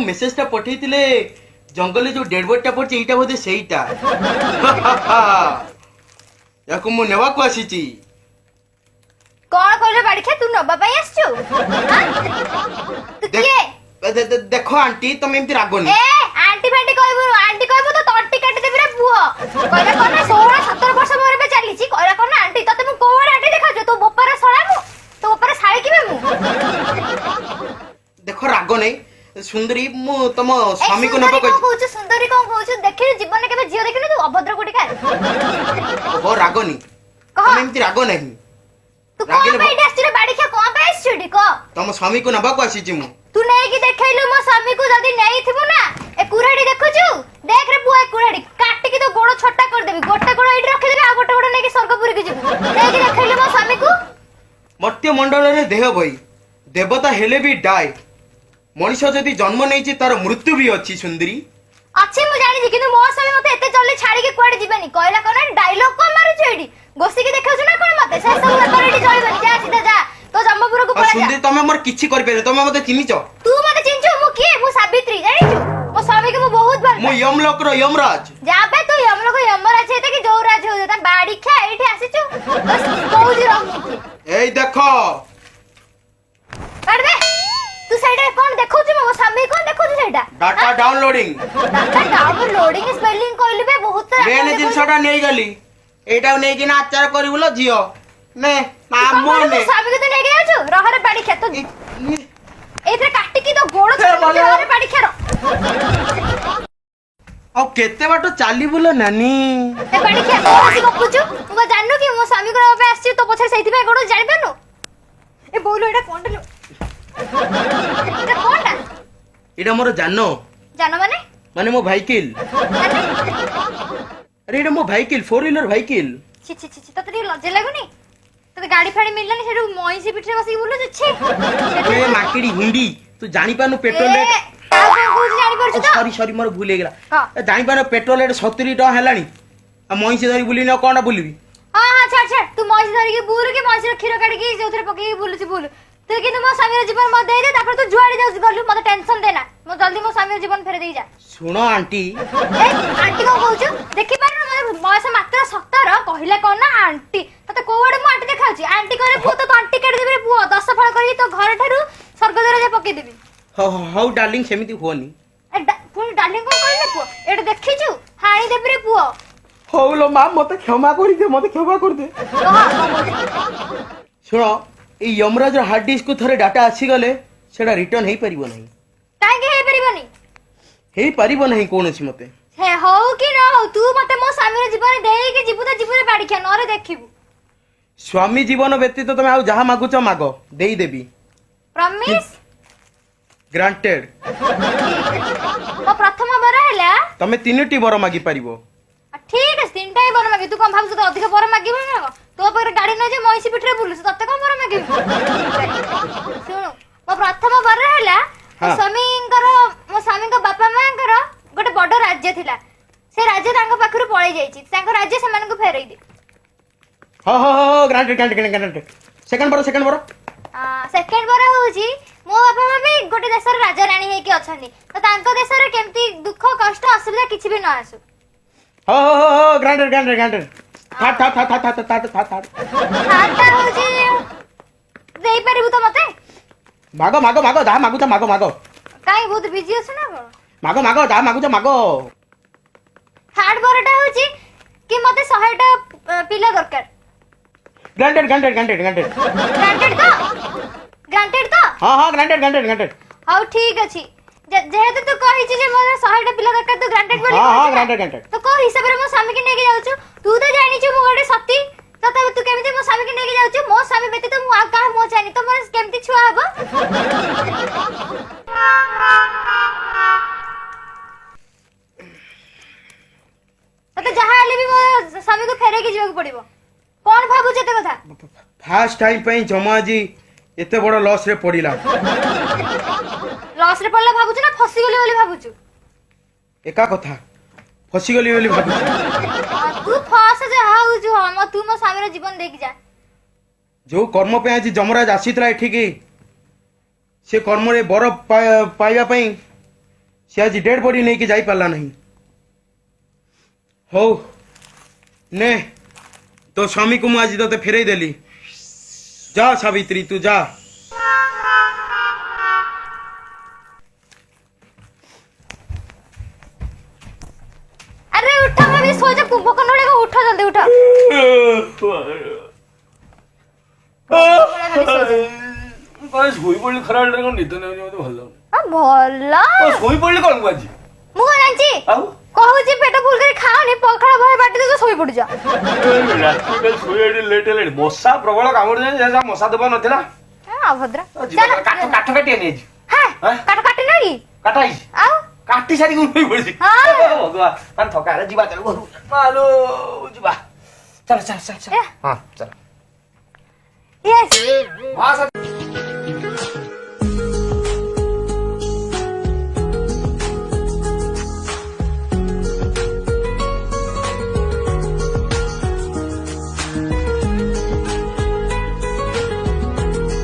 मेसेजटा पठेइतिले जंगल जो डेड बॉडीटा पड़छि एटा बोधे सेइटा याको मु नेवा को आसीची कौन कहले बाड़ीखे तू नबा पई आछछु तू किए देखो आंटी तुम एमती रागोनी ए आंटी फैंटी कहबो तो तंटी काटी देबी रे पुओ कहला कोन 16 17 वर्ष मोर पे चली छी कहला कोन आंटी तते मु कोवर आंटी देखा जो तो बोपर सळा मु तो बोपर साळी किबे मु देखो रागो नहीं सुंदरी मु तम स्वामी को नबा कहू सुंदरी कोन कहू देखि जीवन में केबे जियो देखिनु तू अभद्र कोटी का ओहो रागोनी तुम एमती रागो नहीं तू कोन पे डस्टरे बाड़ी के कोन पे आछुडी को तम स्वामी को नबा को आसीची मु तू नहीं कि देखैलु मो स्वामी को जदी नहीं थिबो ना ए कुराडी देखुछु देख रे बुआ कुराडी काटी के तो गोड़ छोटा कर देबी गोटे गोड़ एठी रखि देबी आ गोटे गोड़ नेकी स्वर्गपुरी के जिबु नहीं कि देखैलु मो स्वामी को मर्त्य मंडल रे देह भई देवता हेले भी डाय मनुष्य जदी जन्म नहीं छी तार मृत्यु भी अछि सुंदरी अच्छे मु जानि कि मो स्वामी मते एते जल्दी छाड़ी के कुआडे जिबानी कहला कोन डायलॉग को मारू छेडी गोसी के देखौ ना कोन मते से सब करेडी जळबनी जा सीधा जा तो जम्बपुर को पळा जा सुंदरी तमे मोर किछि कर पेरे तमे मते चिनिछ तू मते चिनछु मु किए मु सावित्री जानि छु मो स्वामी के मु बहुत भल मु यमलोक रो यमराज जा बे तू यमलोक यमराज छे कि जो राज हो ता बाड़ी खा एठी आसी छु बस कहू जी रहू एई देखो कर दे तू साइड कोन देखौ छु मो स्वामी कोन देखौ छु सेटा data downloading data downloading spelling कहली बे बहुत मेन जिनसटा नै गली एटा नै कि ना आचार करिवलो जियो ने मामो ने स्वामी को तो नै गया छु रहरे बाड़ी खा तो एथे काटी की तो गोड़ छोड़ रहरे बाड़ी खा आ केते बाटो चाली बुलो नानी ए बाड़ी खा कोसी गपुछु तू जाननु कि मो स्वामी को पे आसी तो पछे सहित पे गोड़ जानि पानु ए बोलो एटा कोन एटा कोनटा एटा मोर जानो माने माने मो भाईकिल अरे एटा मो भाईकिल 4 व्हीलर भाईकिल छी छी छी तते लज्जा लागुनी तते गाड़ी फाड़ी मिललानी सेठू मईसी पिठरे बसी बुलु छी ए माकिड़ी हुंडी तू जानि पानु पेट्रोल रेट जानि परछु तो सॉरी सॉरी मोर भूल गेला जानि पानु पेट्रोल रेट 70 टका हेलानी आ मईसी धरी बुली न कोनटा बुलबी हां हां छाड़ छाड़ तू मईसी धरी के बुल के मईसी रो खीर काडी के जोथरे पके के बुलु छी बुल तू कि मो स्वामी रो जीवन मत दे दे तापर तू जुआड़ी जाउस गलु मते टेंशन देना मो जल्दी मो स्वामी रो जीवन फेरे देई जा सुनो आंटी ए आंटी को कहू छु देखि पार न बयस मात्र 17 कहिला कोन ना आंटी तते कोवडे मु आंटी देखाउ छी आंटी करे पु तो आंटी काट देबे पुओ 10 फळ करी तो घर ठारू स्वर्गद्वार जे पके देबी हाउ डार्लिंग सेमिति होनी ए पुनी डार्लिंग को कहले पुओ एटा देखि छु हाणी देबे रे पुओ होलो मां मते क्षमा कर दे मते क्षमा कर दे सुनो ए यमराज हार्ड डिस्क को थरे डाटा आसी गले सेडा रिटर्न हेई परिबो नहीं काहे के हेई परिबोनी हेई परिबो नहीं कोनसी मते हे हो कि न हो तू मते मो स्वामी रे जीवन देई के जीवु त जीवन बाड़ी के नरे देखिबु स्वामी जीवन व्यतीत तमे आ जहा मागुच मागो देई देबी प्रॉमिस ग्रांटेड मो प्रथम बर हैला तमे तीनटी बर मागी परिबो ठीक है तीनटा ही बर मागी तू कम भाबस तो अधिक बर मागी ना तो पर गाड़ी न जे मईसी पिठरे बुलस तते कम बर मागी सुनो मो प्रथम बर हैला मो स्वामी को बापा मां कर गोटे बड़ राज्य थिला से राज्य तांको पाखरु पळै जाईची तांको राज्य समान को फेरई दे हो ग्रांटेड सेकंड बर सेकंड बर होची मो बापा मां भी गोटे देशर राजा रानी हे के अछनी तो तांको देशर केमती दुख कष्ट असुविधा किछि भी न आसु हो ग्रांटेड था होची देई परिबु तो मते मागो दा मागो काई बहुत बिजी अछ ना मागो दा मागो थर्ड बरटा होची कि मते 100टा पिला दरकार ग्रांटेड तो हां ग्रांटेड हाउ ठीक अछि जेहेतु तू कहि छी जे मोर 100टा पिला दरकार तू ग्रांटेड बोली हां ग्रांटेड तो को हिसाब रे मो स्वामी के नेके जाउ छु तू तो जानि छु मो गोटे सती तते तू केमिति मो स्वामी के नेके जाउ छु मो स्वामी बेती तो मु आ का मो चाहि तो मोर केमिति छुआ हबो तते जहा आले भी मो स्वामी को फेरे के जीवा को पड़िबो कोन भाबु जेते कथा फर्स्ट टाइम पई जमा जी एते बड़ लॉस रे पड़िला लॉस रे पड़ला भाबु छु ना फसी गेली बोली भाबु छु एका कथा फसी गली बोली भाबु तू फस जा हाउ जो हम तू मो स्वामी रे जीवन देख जा जो कर्म पे आज जमराज आसीतला एठी की से कर्म रे बर पाइबा पई सी आज डेड बॉडी नहीं कि जाई पाला नहीं हो ने तो स्वामी को आज तो फेरई देली जा सावित्री तू जा अरे उठा मम्मी सो जा कुंभकर्ण को उठा जल्दी उठा ଶୋଇ ପଡିଲି ଖରାବେଳେ କଣ ନିଦ ନେଉନି ମତେ ଭଲ ଲାଗୁନି ଭଲ ଶୋଇ ପଡିଲି କଣ ମୁଁ ଆଜି ମୁଁ କଣ ଜାଣିଛି ଆଉ କହୁଛି ପେଟ ଫୁଲ କରି ଖାଅନି ପଖାଳ ବହେ ବାଟି ଦେ ଶୋଇ ପଡୁଛ ରାତିରେ ଶୋଇବା ଟିକେ ଲେଟ୍ ହେଲାଣି ମଶା ପ୍ରବଳ କାମୁଡୁଛନ୍ତି ସେ ମଶା ଦେବା ନଥିଲା ଅଭଦ୍ର କାଠ କାଠ କାଟି ଆଣିଛି କାଟ କାଟି ନାଇଁ କାଟ ହେଇଛି ଆଉ କାଟି ସାରିକି ଶୋଇ ପଡିଛି ହଁ। ଭଗବାନ ଥକା ହେଲେ ଯିବା ଚାଲ ଘରୁ ମାଲୋ ଯିବା ଚାଲ ଚାଲ ଚାଲ ଚାଲ ହଁ ଚାଲ ୟେସ୍ ହଁ